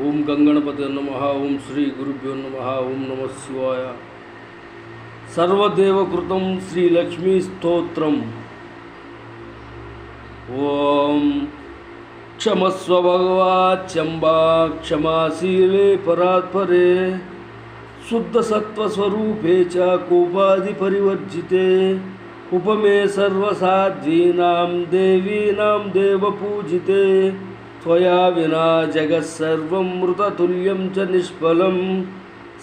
ఓం గంగణపతే నమః. ఓం శ్రీ గురుభ్యో నమః. ఓం నమః శివాయ. సర్వదేవకృతం శ్రీలక్ష్మీ స్తోత్రం. ఓం క్షమస్వ భగవాచ్యంబా క్షమాశీలే పరాత్పరే శుద్ధసత్వస్వరూపే చ కోపాది పరివర్జితే ఉపమే సర్వసాధ్వీనాం దేవీనాం దేవపూజితే త్వయా వినా జగత్సర్వం మృతతుల్యం చ నిష్ఫలం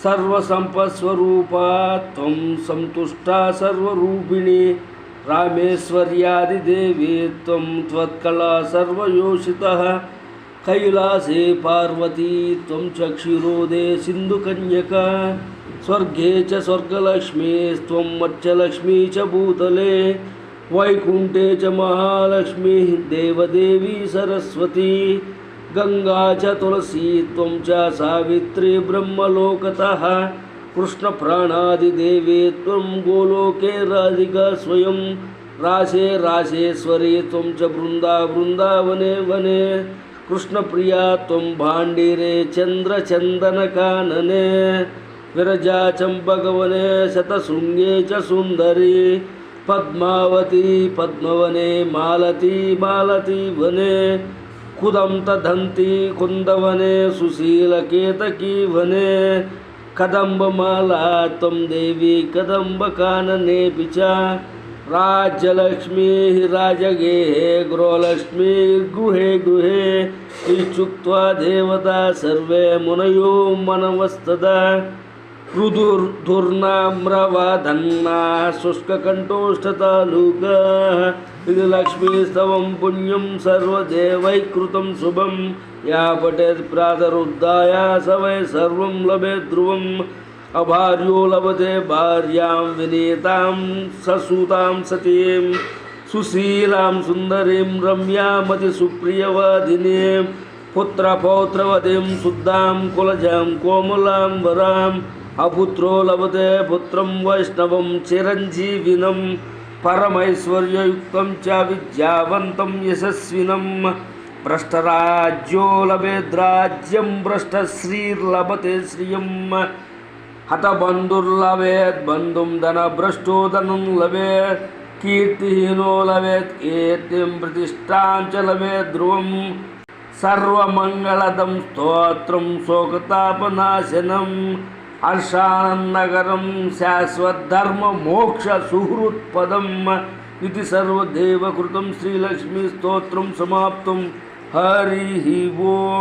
సర్వసంపత్స్వరూపా త్వం సంతుష్టా సర్వరూపిణి రామేశ్వర్యాదిదేవి త్వం త్వత్కళా సర్వయోషితః కైలాసే పార్వతీ త్వం చ క్షీరోదే సింధుకన్యకా స్వర్గే చ స్వర్గలక్ష్మీ త్వం మత్స్యలక్ష్మీ చ భూతలే వైకుంఠే చ మహాలక్ష్మీ దేవదేవీ సరస్వతీ గంగా చ తులసీ త్వం చ సావిత్రీ బ్రహ్మలోకతః కృష్ణప్రాణాదిదేవీ త్వం గోలోకే రాధికా స్వయం రాశే రాశేశ్వరీ త్వం చ బృందావనే వనే కృష్ణప్రియా త్వం భాండీరే చంద్రచందనకాననే విరజా చంపకవనే శతశృంగే చ సుందరీ పద్మావతి పద్మవనే మాలతీ వనే కుదంతదంతి కుందవనే సుశీలకేతకీ వనే కదంబమాలా త్వం దేవి కదంబకాననేపి చ రాజ్యలక్ష్మీ రాజగేహే గృహలక్ష్మీ గృహే ఇత్యుక్త్వా దేవతా సర్వే మునయో మనవస్తదా రుదుర్ధుర్నామ్రవదన్నా శుష్కకంఠోష్ఠతాలూకా ఇది లక్ష్మీస్తవం పుణ్యం సర్వదేవైకృతం శుభం యా పఠేత్ ప్రాతరుద్ధాయ స వై సర్వం లభేత్ ధ్రువం అభార్యో లభతే భార్యాం వినీతాం ససూతాం సతీం సుశీలాం సుందరీం రమ్యామతి సుప్రియవాదినీం పుత్రపౌత్రవతీం శుద్ధాం కులజాం కోమలాం వరాం అపుత్రో లభతే పుత్రం వైష్ణవం చిరంజీవినం పరమైశ్వర్యయుక్తం చ విద్యావంతం యశస్వినం భ్రష్టరాజ్యో లభేద్రాజ్యం భ్రష్టశ్రీర్లభతే శ్రియం హతబంధుర్లభేత్ బంధుం ధనభ్రష్టో ధనం లభేత్ కీర్తిహీనో లభేత్ కీర్తిం ప్రతిష్టాం చ లభేత్ ధ్రువం సర్వమంగళదం స్తోత్రం శోకతాపనాశనం హర్షానందకరం శాశ్వద్ధర్మ మోక్ష సుహృత్పదం ఇది సర్వదేవకృతం శ్రీలక్ష్మీ స్తోత్రం సమాప్తం. హరి ఓం.